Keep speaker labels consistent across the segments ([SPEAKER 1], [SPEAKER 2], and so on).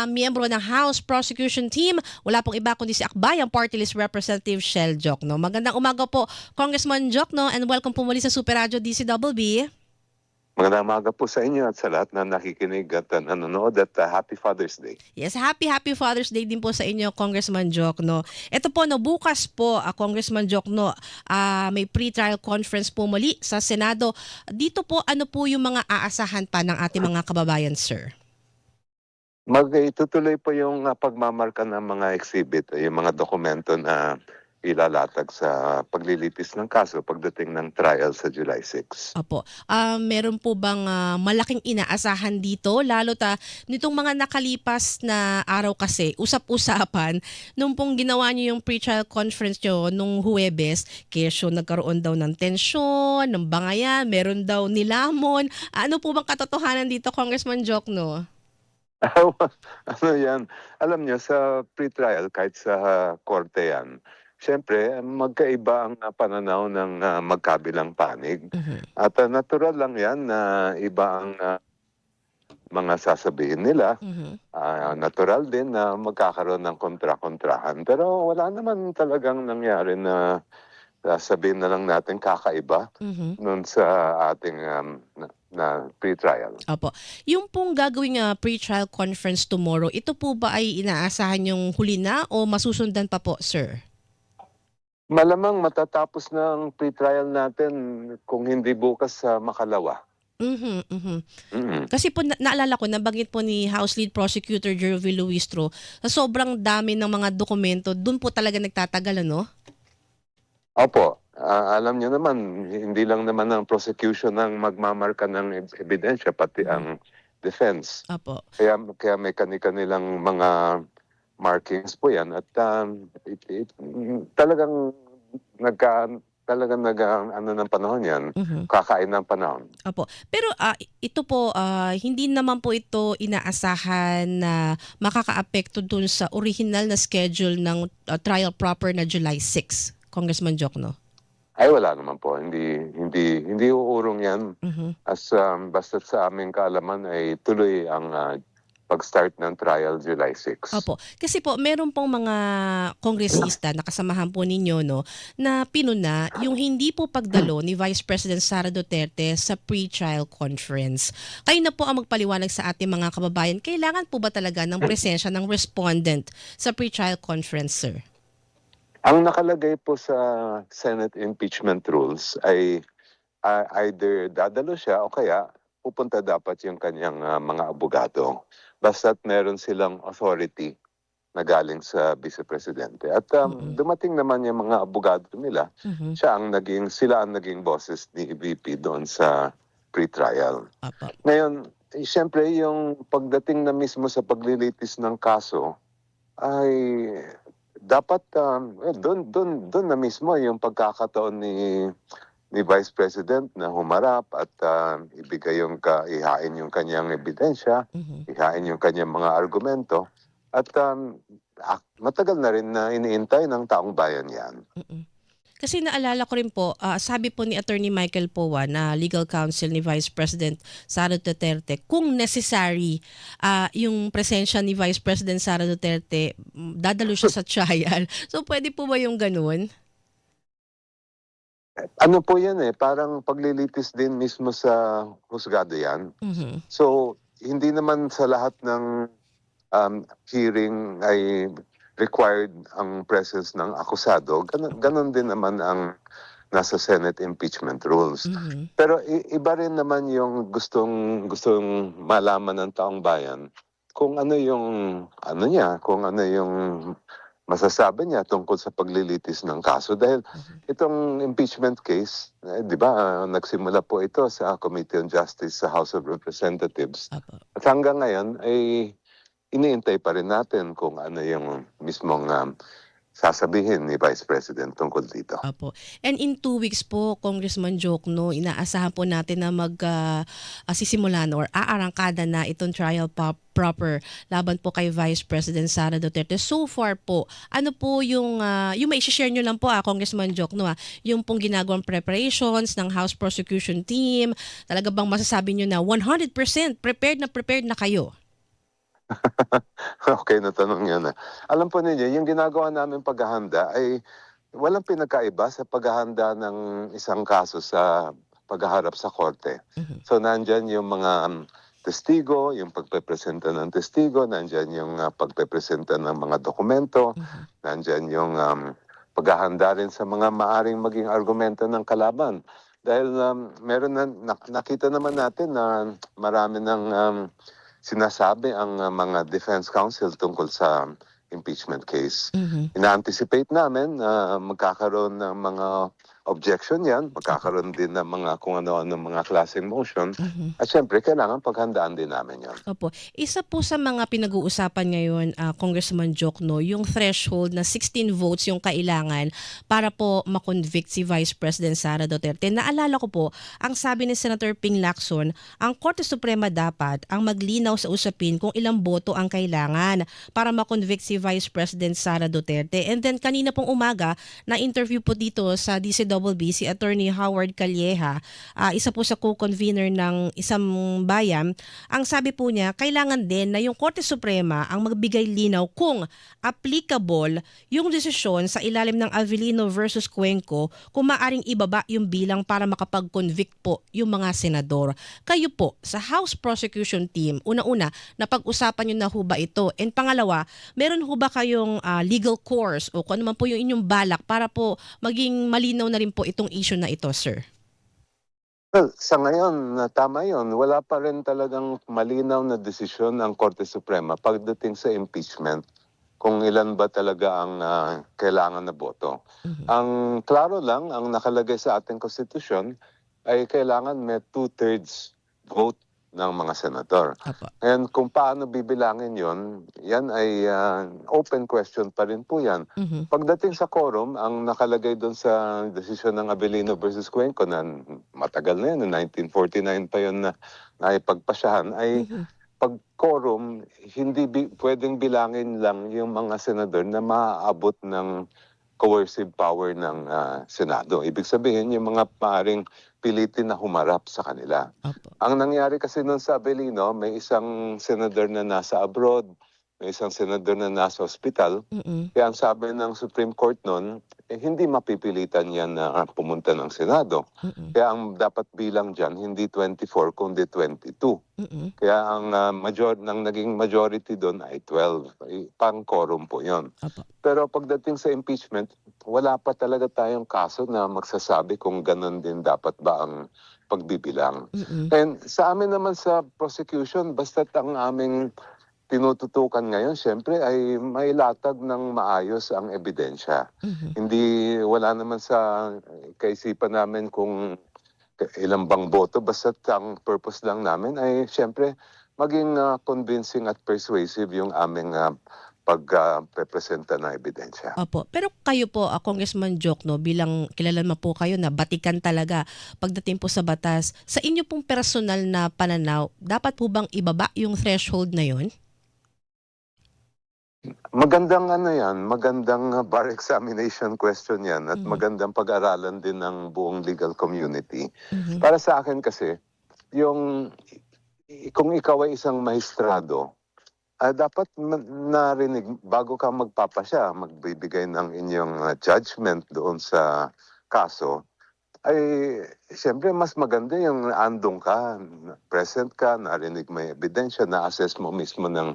[SPEAKER 1] miyembro ng House Prosecution Team. Wala pong iba kundi si Akbayang Party List Representative Shell Jokno. Magandang umaga po, Congressman Jokno, and welcome po muli sa Super Radio DCWB.
[SPEAKER 2] Magandang umaga po sa inyo at sa lahat na nakikinig at nanonood at Happy Father's Day.
[SPEAKER 1] Yes, happy Father's Day din po sa inyo, Congressman Jokno. Ito po, no, bukas po, Congressman Jokno, may pre-trial conference po muli sa Senado. Dito po, ano po yung mga aasahan pa ng ating mga kababayan, sir?
[SPEAKER 2] Itutuloy po yung pagmamarka ng mga exhibit, yung mga dokumento na ilalatag sa paglilitis ng kaso pagdating ng trial sa July 6.
[SPEAKER 1] Opo. Meron po bang malaking inaasahan dito? Lalo nitong mga nakalipas na araw kasi, usap-usapan, nung pong ginawa niyo yung pre-trial conference niyo nung Huwebes, kesyo nagkaroon daw ng tensyon, ng bangayan, meron daw nilamon. Ano po bang katotohanan dito, Congressman Jokno?
[SPEAKER 2] Ano yan? Alam niyo, sa pre-trial, kahit sa korte yan, siyempre, magkaiba ang pananaw ng magkabilang panig. At natural lang yan na iba ang mga sasabihin nila. Natural din na magkakaroon ng kontra-kontrahan. Pero wala naman talagang nangyari na sabihin na lang natin kakaiba nun sa ating na pre-trial.
[SPEAKER 1] Opo. Yung pong gagawing pre-trial conference tomorrow, ito po ba ay inaasahan yung huli na o masusundan pa po, sir?
[SPEAKER 2] Malamang matatapos na ang pre-trial natin kung hindi bukas sa makalawa.
[SPEAKER 1] Kasi po naalala ko, nabanggit po ni House Lead Prosecutor Jervy Luistro, sa sobrang dami ng mga dokumento, dun po talaga nagtatagal, ano?
[SPEAKER 2] Opo. Alam niyo naman, hindi lang naman ang prosecution ang magmamarka ng ebidensya, pati ang defense.
[SPEAKER 1] Opo.
[SPEAKER 2] Kaya may kanilang mga markings po yan at talagang ano ng panahon yan, kakain ng panahon.
[SPEAKER 1] Opo. Pero ito po, hindi naman po ito inaasahan na makakaapekto dun sa original na schedule ng trial proper na July 6, Congressman Jokno.
[SPEAKER 2] Ay wala naman po, hindi uurong yan. Basta sa aming kaalaman ay tuloy ang pag-start ng trial July 6.
[SPEAKER 1] Opo. Kasi po, meron pong mga kongresista na kasamahan po ninyo, no, na pinuna yung hindi po pagdalo ni Vice President Sara Duterte sa pre-trial conference. Kayo na po ang magpaliwanag sa ating mga kababayan. Kailangan po ba talaga ng presensya ng respondent sa pre-trial conference, sir?
[SPEAKER 2] Ang nakalagay po sa Senate impeachment rules ay either dadalo siya o kaya pupunta dapat yung kanyang mga abogado. Basta't meron silang authority na galing sa Vice Presidente. At dumating naman yung mga abogado nila, sila ang naging bosses ni VP doon sa pre-trial. Ngayon, siyempre yung pagdating na mismo sa paglilitis ng kaso, ay dapat doon na mismo yung pagkakataon ni Vice President na humarap at ihain yung kanyang ebidensya, ihain yung kanyang mga argumento at matagal na rin na iniintay ng taong bayan yan.
[SPEAKER 1] Kasi naalala ko rin po, sabi po ni Attorney Michael Powa na legal counsel ni Vice President Sara Duterte, kung necessary yung presensya ni Vice President Sara Duterte, dadalo siya sa trial. So pwede po ba yung ganun?
[SPEAKER 2] Ano po yan parang paglilitis din mismo sa husgado yan. So, hindi naman sa lahat ng hearing ay required ang presence ng akusado. Ganon din naman ang nasa Senate impeachment rules. Pero iba rin naman yung gustong malaman ng taong bayan kung ano yung masasabi niya tungkol sa paglilitis ng kaso dahil itong impeachment case, di ba, nagsimula po ito sa Committee on Justice sa House of Representatives. At hanggang ngayon ay iniintay pa rin natin kung ano yung mismong sasabihin ni Vice President tungkol dito.
[SPEAKER 1] Apo. And in 2 weeks po, Congressman Jokno, inaasahan po natin na sisimulan or aarangkada na itong trial proper laban po kay Vice President Sara Duterte. So far po, ano po yung may share nyo lang po Congressman Jokno, yung pong ginagawang preparations ng House Prosecution Team, talaga bang masasabi nyo na 100% prepared na kayo?
[SPEAKER 2] Okay na tanong yan, ah. Alam po ninyo, yung ginagawa namin paghahanda ay walang pinagkaiba sa paghahanda ng isang kaso sa paghaharap sa korte.
[SPEAKER 1] Mhm.
[SPEAKER 2] So nandiyan yung mga testigo, yung pagpepresenta ng testigo, nandiyan yung pagpepresenta ng mga dokumento,
[SPEAKER 1] Mhm.
[SPEAKER 2] nandiyan yung paghahanda rin sa mga maaring maging argumento ng kalaban. Dahil meron nakita naman natin na marami ng sinasabi ang mga defense counsel tungkol sa impeachment case.
[SPEAKER 1] Mhm.
[SPEAKER 2] Ina-anticipate namin na magkakaroon ng mga objection yan,
[SPEAKER 1] Opo.
[SPEAKER 2] magkakaroon din ng mga kung ano-ano mga klaseng motion.
[SPEAKER 1] Mhm.
[SPEAKER 2] At syempre, kailangan paghandaan din namin yan.
[SPEAKER 1] Opo. Isa po sa mga pinag-uusapan ngayon, Congressman Jokno, yung threshold na 16 votes yung kailangan para po makonvict si Vice President Sara Duterte. Naalala ko po, ang sabi ni Senator Ping Lacson, ang Korte Suprema dapat ang maglinaw sa usapin kung ilang boto ang kailangan para makonvict si Vice President Sara Duterte. And then kanina pong umaga, na-interview po dito sa DCWB si Attorney Howard Calleja, isa po sa co-convener ng Isang Bayan. Ang sabi po niya, kailangan din na yung Korte Suprema ang magbigay linaw kung applicable yung desisyon sa ilalim ng Avellino versus Cuenco kung maaring ibaba yung bilang para makapag-convict po yung mga senador. Kayo po, sa House Prosecution Team, una-una, napag-usapan nyo na ho ba ito? And pangalawa, meron ho ba kayong legal course o kung ano man po yung inyong balak para po maging malinaw na rin po itong issue na ito, sir?
[SPEAKER 2] Well, sa ngayon, tama yun. Wala pa rin talagang malinaw na desisyon ng Korte Suprema pagdating sa impeachment kung ilan ba talaga ang kailangan na boto.
[SPEAKER 1] Mhm.
[SPEAKER 2] Ang klaro lang, ang nakalagay sa ating konstitusyon ay kailangan may 2/3 vote ng mga senador.
[SPEAKER 1] Apo.
[SPEAKER 2] And kung paano bibilangin yon, yan ay open question pa rin po yan.
[SPEAKER 1] Mhm.
[SPEAKER 2] Pagdating sa quorum, ang nakalagay doon sa desisyon ng Avellino versus Cuenco na matagal na yan, 1949 pa yun na naipagpasyahan, ay
[SPEAKER 1] Mhm.
[SPEAKER 2] pag quorum, hindi pwedeng bilangin lang yung mga senador na maaabot ng coercive power ng Senado. Ibig sabihin, yung mga paring pilitin na humarap sa kanila.
[SPEAKER 1] Apo.
[SPEAKER 2] Ang nangyari kasi noon sa Avellino, may isang senador na nasa abroad, may isang senador na nasa ospital.
[SPEAKER 1] Mhm.
[SPEAKER 2] Kaya ang sabi ng Supreme Court noon, hindi mapipilitan yan na pumunta ng Senado.
[SPEAKER 1] Mhm.
[SPEAKER 2] Kaya ang dapat bilang dyan, hindi 24 kundi 22.
[SPEAKER 1] Mhm.
[SPEAKER 2] Kaya ang naging majority doon ay 12. Pang-quorum po yon.
[SPEAKER 1] Apo.
[SPEAKER 2] Pero pagdating sa impeachment, wala pa talaga tayong kaso na magsasabi kung ganun din dapat ba ang pagbibilang.
[SPEAKER 1] Mhm.
[SPEAKER 2] And sa amin naman sa prosecution, basta't ang aming tinututukan ngayon, syempre ay mailatag ng maayos ang ebidensya.
[SPEAKER 1] Mhm.
[SPEAKER 2] Hindi, wala naman sa kaisipan namin kung ilang bang boto, basta't ang purpose lang namin ay syempre maging convincing at persuasive yung aming pagpepresenta ng ebidensya.
[SPEAKER 1] Opo. Pero kayo po, Congressman Jokno, bilang kilala mo po kayo na batikan talaga pagdating po sa batas, sa inyo pong personal na pananaw, dapat po bang ibaba yung threshold na yon?
[SPEAKER 2] Magandang yan, magandang bar examination question yan at
[SPEAKER 1] Mhm.
[SPEAKER 2] magandang pag-aralan din ng buong legal community.
[SPEAKER 1] Mhm.
[SPEAKER 2] Para sa akin kasi, yung kung ikaw ay isang maestrado, dapat narinig bago ka magpapasya, magbibigay ng inyong judgment doon sa kaso, ay siyempre mas maganda yung andong ka, present ka, narinig mo yung ebidensya, na-assess mo mismo ng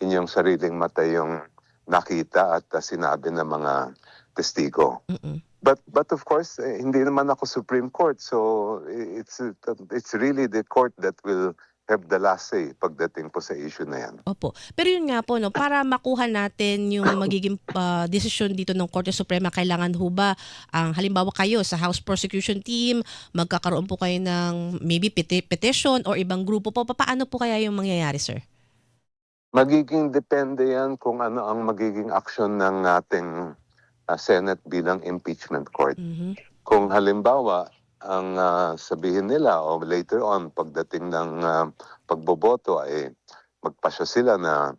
[SPEAKER 2] inyong sariling mata yung nakita at sinabi ng mga testigo.
[SPEAKER 1] Mhm.
[SPEAKER 2] But of course, hindi naman ako Supreme Court, so it's really the court that will have the last say pagdating po sa issue na yan.
[SPEAKER 1] Opo. Pero yun nga po 'no, para makuha natin yung magiging, desisyon dito ng Korte Suprema, kailangan ho ba halimbawa kayo sa House Prosecution Team, magkakaroon po kayo ng maybe petition or ibang grupo po, papaano po kaya yung mangyayari, sir?
[SPEAKER 2] Magiging depende yan kung ano ang magiging action ng ating Senate bilang impeachment court.
[SPEAKER 1] Mhm.
[SPEAKER 2] Kung halimbawa, ang sabihin nila o later on pagdating ng pagboboto ay magpasya sila na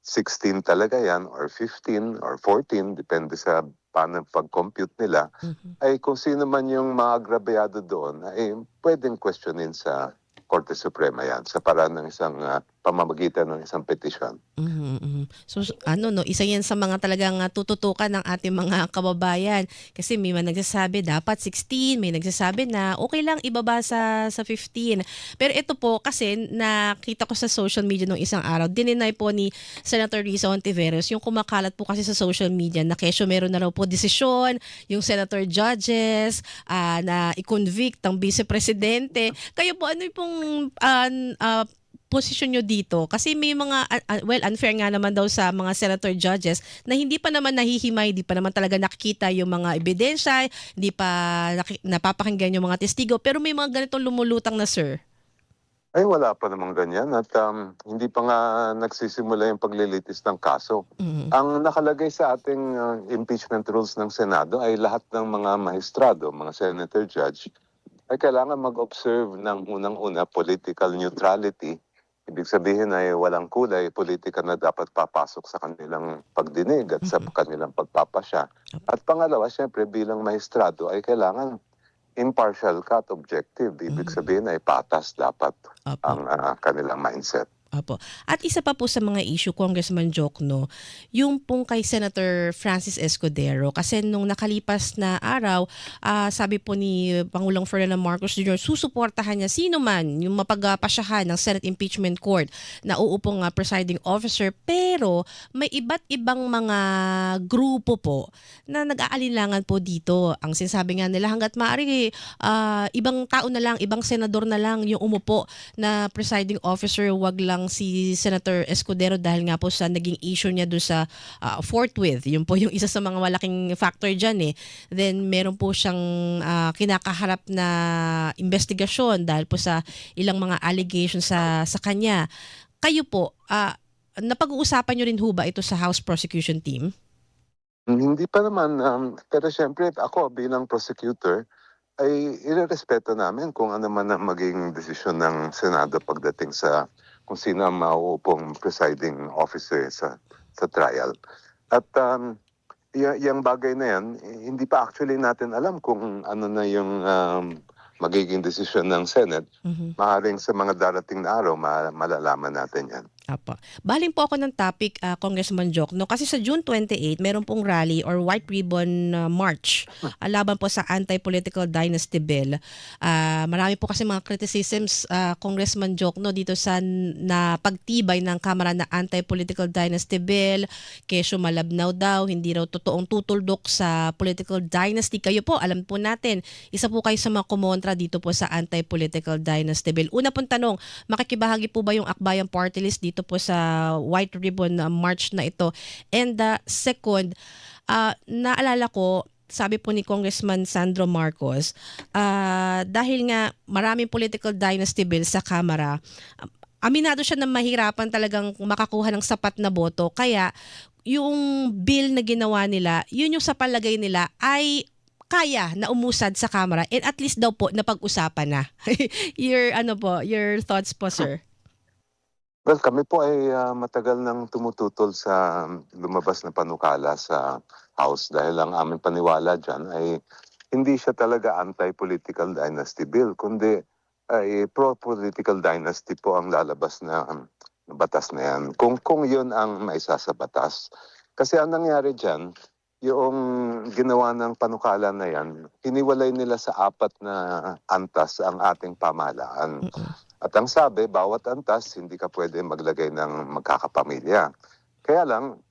[SPEAKER 2] 16 talaga yan or 15 or 14, depende sa paano pag-compute nila,
[SPEAKER 1] Mhm.
[SPEAKER 2] ay kung sino man yung mga agrabyado doon, ay pwedeng questionin sa Korte Suprema yan sa paraan ng isang pamamagitan ng isang petisyon.
[SPEAKER 1] Mhm, mhm. So ano 'no, isa 'yan sa mga talagang tututukan ng ating mga kababayan. Kasi may mga nagsasabi dapat 16, may nagsasabi na okey lang ibaba sa 15. Pero ito po kasi nakita ko sa social media nung isang araw, dininay po ni Senator Risa Hontiveros yung kumakalat po kasi sa social media na kesyo meron na raw po desisyon yung senator judges, na i-convict ang vice presidente. Kayo po ano pong, posisyon nyo dito? Kasi may mga, well, unfair nga naman daw sa mga senator judges na hindi pa naman nahihimay, hindi pa naman talaga nakikita yung mga ebidensya, hindi pa napapakinggan yung mga testigo, pero may mga ganitong lumulutang na, sir.
[SPEAKER 2] Ay wala pa namang ganyan at hindi pa nga nagsisimula yung paglilitis ng kaso.
[SPEAKER 1] Mhm.
[SPEAKER 2] Ang nakalagay sa ating impeachment rules ng Senado ay lahat ng mga maestrado, mga senator judge, ay kailangan mag-observe ng unang-una political neutrality. Ibig sabihin ay walang kulay, politika na dapat papasok sa kanilang pagdinig at sa
[SPEAKER 1] Mhm.
[SPEAKER 2] kanilang pagpapasya. At pangalawa, syempre bilang maestrado ay kailangan impartial ka at objective. Ibig
[SPEAKER 1] Mhm.
[SPEAKER 2] sabihin ay patas dapat
[SPEAKER 1] Opo.
[SPEAKER 2] ang kanilang mindset.
[SPEAKER 1] Opo. At isa pa po sa mga issue, Congressman Jokno, yung pong kay Senator Francis Escudero. Kasi nung nakalipas na araw, sabi po ni Pangulong Ferdinand Marcos Jr., susuportahan niya sino man yung mapagpasyahan ng Senate Impeachment Court na uupong presiding officer. Pero may iba't ibang mga grupo po na nag-aalinlangan po dito. Ang sinasabi nga nila hanggat maaari, ibang tao na lang, ibang senador na lang yung umupo na presiding officer, wag lang si Senator Escudero dahil nga po sa naging issue niya doon sa forthwith. Yun po yung isa sa mga malaking factor dyan eh. Then meron po siyang kinakaharap na investigasyon dahil po sa ilang mga allegations sa kanya. Kayo po, napag-uusapan nyo rin ho ba ito sa House Prosecution Team?
[SPEAKER 2] Hindi pa naman, pero syempre ako bilang prosecutor ay irerespeto namin kung ano man ang maging desisyon ng Senado pagdating sa kung sino ang mauupong presiding officer sa trial. At yung bagay na yan, hindi pa actually natin alam kung ano na yung magiging desisyon ng Senate.
[SPEAKER 1] Mhm.
[SPEAKER 2] Maaaring sa mga darating na araw, malalaman natin yan.
[SPEAKER 1] Apo. Baling po ako ng topic, Congressman Jokno, kasi sa June 28, meron pong rally or White Ribbon March laban po sa Anti-Political Dynasty Bill. Marami po kasi mga criticisms, Congressman Jokno, dito sa na pagtibay ng Kamara na Anti-Political Dynasty Bill. Kesyo malabnaw daw, hindi raw totoong tutuldok sa political dynasty. Kayo po, alam po natin, isa po kayo sa mga kumontra dito po sa Anti-Political Dynasty Bill. Una pong tanong, makikibahagi po ba yung Akbayan Party List dito po sa White Ribbon March na ito? And second, naalala ko, sabi po ni Congressman Sandro Marcos, dahil nga maraming political dynasty bill sa Kamara, aminado siya na mahirapan talagang makakuha ng sapat na boto. Kaya yung bill na ginawa nila, yun yung sa palagay nila ay kaya na umusad sa Kamara and at least daw po napag-usapan na. Your thoughts po, sir?
[SPEAKER 2] Well, kami po ay matagal nang tumututol sa lumabas na panukala sa House dahil ang aming paniwala dyan ay hindi siya talaga anti-political dynasty bill, kundi ay pro-political dynasty po ang lalabas na batas na yan. Kung yun ang maisa sa batas. Kasi ang nangyari dyan, yung ginawa ng panukala na yan, hiniwalay nila sa 4 na antas ang ating pamahalaan. At ang sabi, bawat antas, hindi ka pwede maglagay ng magkakapamilya. Kaya lang,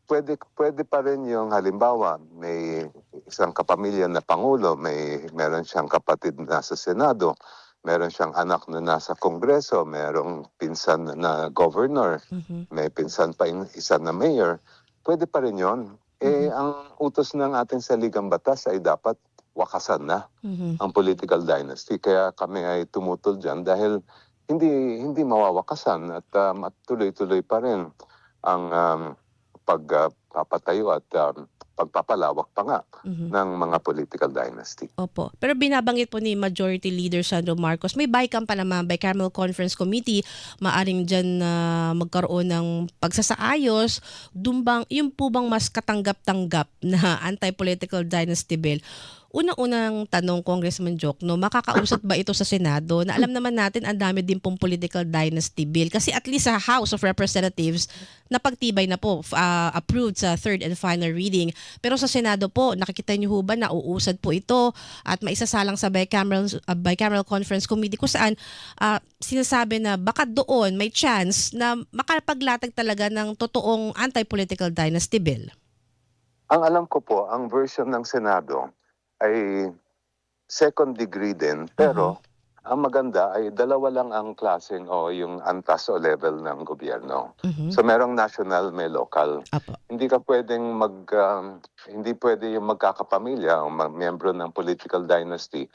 [SPEAKER 2] pwede pa rin yung halimbawa, may isang kapamilya na pangulo, meron siyang kapatid na sa Senado, meron siyang anak na nasa Kongreso, merong pinsan na governor, may pinsan pa isa na mayor, pwede pa rin yun. Ang utos ng ating saligang batas ay dapat wakasan na ang political dynasty. Kaya kami ay tumutol dyan dahil hindi mawawakasan at tuloy-tuloy pa rin ang pagpapatayo at pagpapalawak pa nga ng mga political dynasty.
[SPEAKER 1] Opo. Pero binabanggit po ni Majority Leader Sandro Marcos, may BICAM pa naman, Bicameral Conference Committee, maaring dyan na magkaroon ng pagsasaayos, yung po bang mas katanggap-tanggap na anti-political dynasty bill, Una-unang tanong, Congressman Jokno, makakausad ba ito sa Senado? Na alam naman natin ang dami din pong political dynasty bill. Kasi at least sa House of Representatives, napagtibay na po, approved sa third and final reading. Pero sa Senado po, nakikita niyo ho ba na uusad po ito at maisasalang sa bicameral conference committee kung saan sinasabi na baka doon may chance na makapaglatag talaga ng totoong anti-political dynasty bill?
[SPEAKER 2] Ang alam ko po, ang version ng Senado ay second degree din, pero ang maganda ay dalawa lang ang klaseng o yung antas o level ng gobyerno.
[SPEAKER 1] Mhm.
[SPEAKER 2] So merong national, may local.
[SPEAKER 1] Apo.
[SPEAKER 2] Hindi ka pwedeng hindi pwede yung magkakapamilya o miyembro ng political dynasty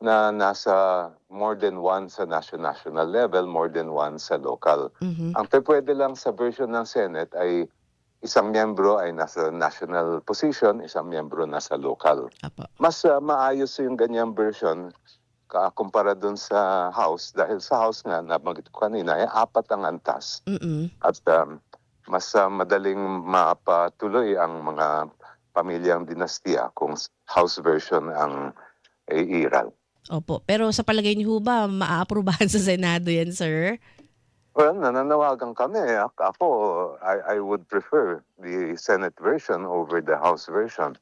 [SPEAKER 2] na nasa more than one sa national level, more than one sa local.
[SPEAKER 1] Mhm.
[SPEAKER 2] Ang pwede lang sa version ng Senate ay isang miyembro ay nasa national position, isang miyembro nasa local.
[SPEAKER 1] Apo.
[SPEAKER 2] Mas maayos yung ganyang version kumpara dun sa House dahil sa House nga, nabanggit ko kanina, ay apat ang antas.
[SPEAKER 1] Mm.
[SPEAKER 2] At mas madaling mapatuloy ang mga pamilyang dinastiya kung House version ang iiral.
[SPEAKER 1] Opo. Pero sa palagay niyo ho ba maaaprubahan sa Senado yan, sir?
[SPEAKER 2] Well, nananawagan kami. Ako, I would prefer the Senate version over the House version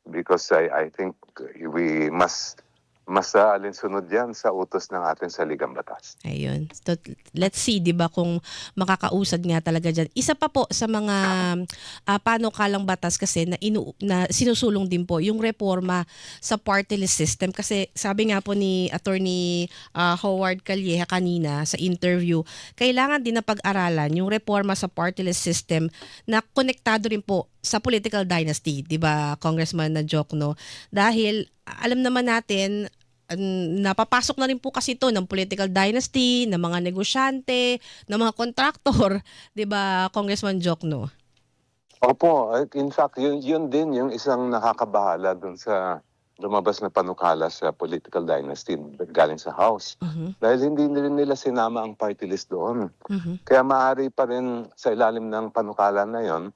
[SPEAKER 2] because I think we must alinsunod yan sa utos ng ating saligang batas.
[SPEAKER 1] Ayun. So, let's see, 'di ba, kung makakausad nga talaga diyan. Isa pa po sa mga panukalang batas kasi na sinusulong din po yung reforma sa party list system kasi sabi nga po ni Attorney Howard Calleja kanina sa interview, kailangan din na pag-aralan yung reforma sa party list system na konektado rin po sa political dynasty, 'di ba, Congressman na Jokno? Dahil alam naman natin napapasok na rin po kasi ito ng political dynasty, ng mga negosyante, ng mga kontraktor, 'di ba, Congressman Jokno?
[SPEAKER 2] Opo, in fact, yun din yung isang nakakabahala dun sa lumabas na panukala sa political dynasty galing sa House.
[SPEAKER 1] Mhm.
[SPEAKER 2] Dahil hindi rin nila sinama ang party list doon.
[SPEAKER 1] Mhm.
[SPEAKER 2] Kaya maaari pa rin sa ilalim ng panukala na yon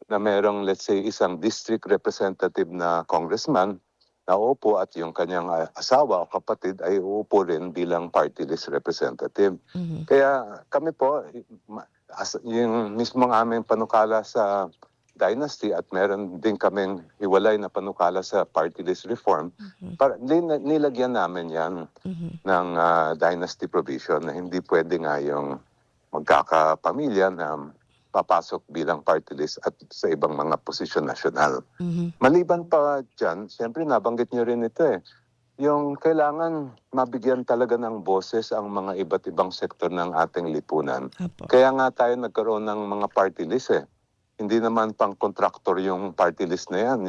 [SPEAKER 2] na merong, let's say, isang district representative na congressman na uupo at yung kanyang asawa o kapatid ay uupo rin bilang party list representative.
[SPEAKER 1] Mhm.
[SPEAKER 2] Kaya kami po, yung mismong aming panukala sa dynasty at meron din kaming hiwalay na panukala sa party list reform, para nilagyan namin yan
[SPEAKER 1] Mhm.
[SPEAKER 2] ng dynasty provision na hindi pwede nga yung magkakapamilya na papasok bilang party list at sa ibang mga posisyon nasyonal.
[SPEAKER 1] Mhm.
[SPEAKER 2] Maliban pa dyan, siyempre nabanggit nyo rin ito yung kailangan mabigyan talaga ng boses ang mga iba't ibang sektor ng ating lipunan.
[SPEAKER 1] Apo.
[SPEAKER 2] Kaya nga tayo nagkaroon ng mga party list Hindi naman pang kontraktor yung party list na yan.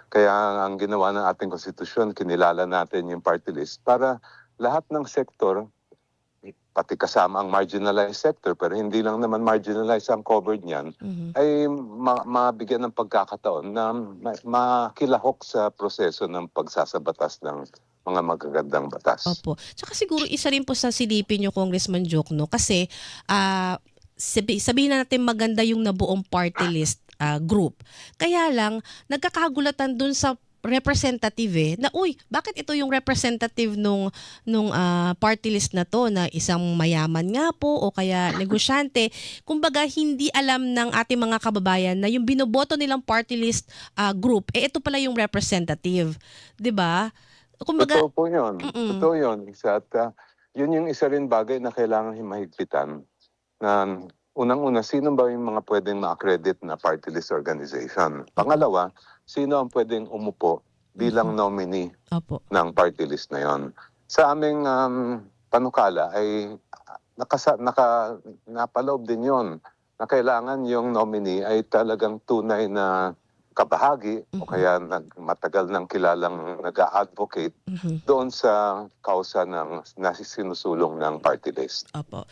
[SPEAKER 2] Kaya ang ginawa ng ating konstitusyon, kinilala natin yung party list para lahat ng sektor, pati kasama ang marginalized sector, pero hindi lang naman marginalized ang covered niyan,
[SPEAKER 1] Mhm.
[SPEAKER 2] ay mabigyan ng pagkakataon na makilahok sa proseso ng pagsasabatas ng mga magagandang batas.
[SPEAKER 1] Opo. Tsaka siguro isa rin po sa silipin niyo, Congressman Jokno, kasi sabihin na natin maganda yung nabuong party list group. Kaya lang, nagkakagulatan dun sa representative na bakit ito yung representative nung party list na to na isang mayaman nga po o kaya negosyante. Kumbaga hindi alam ng ating mga kababayan na yung binoboto nilang party list group ito pala yung representative, 'di ba? Kumbaga,
[SPEAKER 2] Totoo po yun.
[SPEAKER 1] mm.
[SPEAKER 2] Totoo yun. At yun yung isa rin bagay na kailangan mahigpitan. Na unang-una, sino ba yung mga pwedeng ma-accredit na party list organization? Pangalawa, sino ang pwedeng umupo bilang nominee
[SPEAKER 1] Opo.
[SPEAKER 2] ng party list na yon? Sa aming panukala ay napaloob din yon na kailangan yung nominee ay talagang tunay na kabahagi o kaya matagal nang kilalang nag-a-advocate
[SPEAKER 1] Mhm.
[SPEAKER 2] doon sa kausa ng sinusulong ng party list.
[SPEAKER 1] Opo.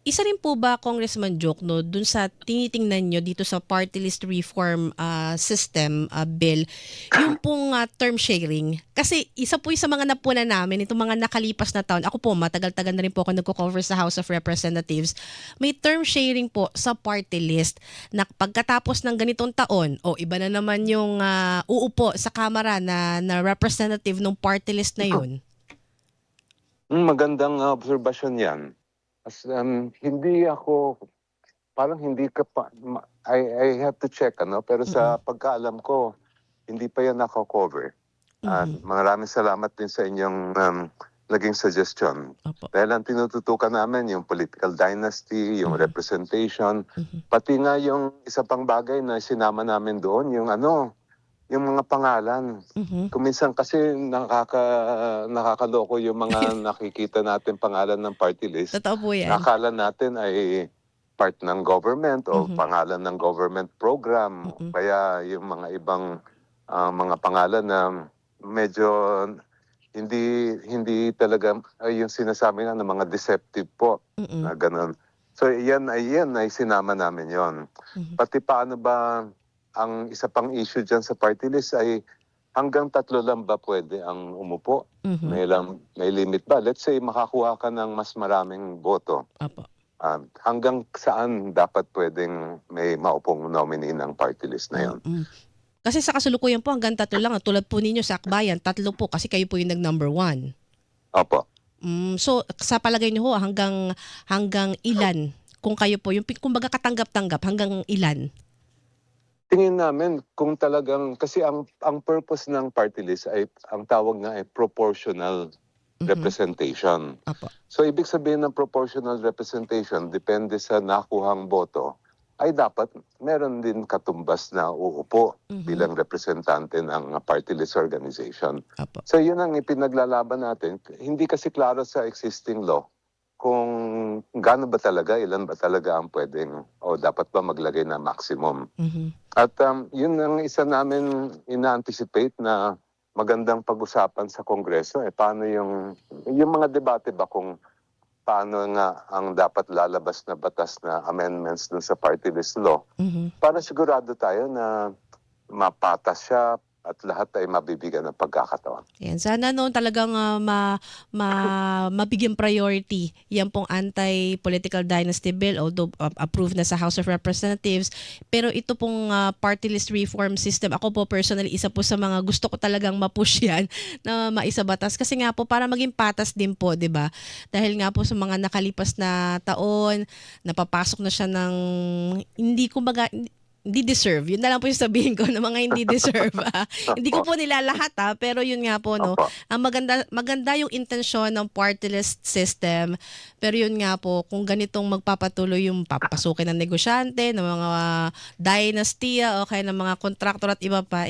[SPEAKER 1] Isa rin po ba, Congressman Jokno, dun sa tinitingnan nyo dito sa party list reform system bill, yung pong term sharing? Kasi isa po yung sa mga napuna namin, itong mga nakalipas na taon. Ako po, matagal-tagal na rin po ako nagko-cover sa House of Representatives. May term sharing po sa party list na pagkatapos ng ganitong taon, o iba na naman yung uupo sa Kamara na representative ng party list na yun.
[SPEAKER 2] Magandang obserbasyon yan. Hindi ako, parang hindi ka pa, I have to check, pero sa pagkaalam ko, hindi pa yan nako-cover. Maraming salamat din sa inyong naging suggestion.
[SPEAKER 1] Opo.
[SPEAKER 2] Dahil ang tinututukan namin, yung political dynasty, yung representation, pati nga yung isa pang bagay na sinama namin doon, yung yung mga pangalan. Kuminsan kasi nakakaloko yung mga nakikita natin pangalan ng party list.
[SPEAKER 1] Totoo po yan.
[SPEAKER 2] Nakala natin ay part ng government o pangalan ng government program. Kaya yung mga ibang mga pangalan na medyo hindi talaga yung sinasabi nga ng mga deceptive po na ganun. So yan ay sinama namin yon. Pati paano ba ang isa pang issue dyan sa party list ay hanggang 3 lang ba pwede ang umupo? May limit ba? Let's say makakuha ka ng mas maraming boto.
[SPEAKER 1] Opo.
[SPEAKER 2] Hanggang saan dapat pwedeng may maupong nominee ng party list na yon?
[SPEAKER 1] Kasi sa kasalukuyan po hanggang 3 lang. Tulad po ninyo sa Akbayan, 3 po kasi kayo po yung nag-number 1.
[SPEAKER 2] Opo.
[SPEAKER 1] So sa palagay niyo ho, hanggang ilan? Kung kayo po, yung kumbaga katanggap-tanggap, hanggang ilan?
[SPEAKER 2] Tingin namin kung talagang, kasi ang purpose ng party list ay, ang tawag nga ay proportional representation.
[SPEAKER 1] Opo.
[SPEAKER 2] So ibig sabihin ng proportional representation, depende sa nakuhang boto, ay dapat meron din katumbas na uupo bilang representante ng party list organization.
[SPEAKER 1] Opo.
[SPEAKER 2] So yun ang ipinaglalaban natin. Hindi kasi klaro sa existing law kung gaano ba talaga, ilan ba talaga ang pwedeng o dapat ba maglagay na maximum. At yun ang isa namin ina-anticipate na magandang pag-usapan sa Kongreso. Paano yung mga debate ba kung paano nga ang dapat lalabas na batas na amendments dun sa party list law para sigurado tayo na mapatas siya at lahat ay mabibigyan ng pagkakataon.
[SPEAKER 1] Yan. Sana noon talagang mabigyan priority yan pong anti-political dynasty bill, although approved na sa House of Representatives. Pero ito pong party list reform system, ako po personally, isa po sa mga gusto ko talagang mapush yan na maisabatas. Kasi nga po, para maging patas din po, di ba? Dahil nga po sa mga nakalipas na taon, napapasok na siya ng hindi deserve. Yun na lang po yung sabihin ko na mga hindi deserve. Hindi ko po nila lahat pero yun nga po ang maganda yung intensyon ng party list system. Pero yun nga po, kung ganitong magpapatuloy yung papasukin ng negosyante, ng mga dynasty, o kaya ng mga kontraktor at iba pa,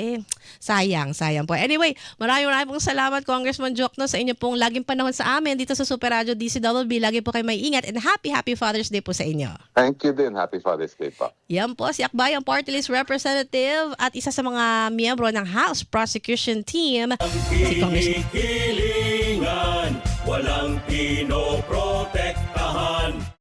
[SPEAKER 1] sayang po. Anyway, maraming pong salamat, Congressman Jokno, sa inyo pong laging panahon sa amin dito sa Super Radio DCWB. Lagi po kayo may ingat and happy Father's Day po sa inyo.
[SPEAKER 2] Thank you din. Happy Father's Day pa.
[SPEAKER 1] Yan po si Akbayang Party List Representative at isa sa mga miyembro ng House Prosecution Team, si Congressman.
[SPEAKER 3] Walang pinoprotektahan.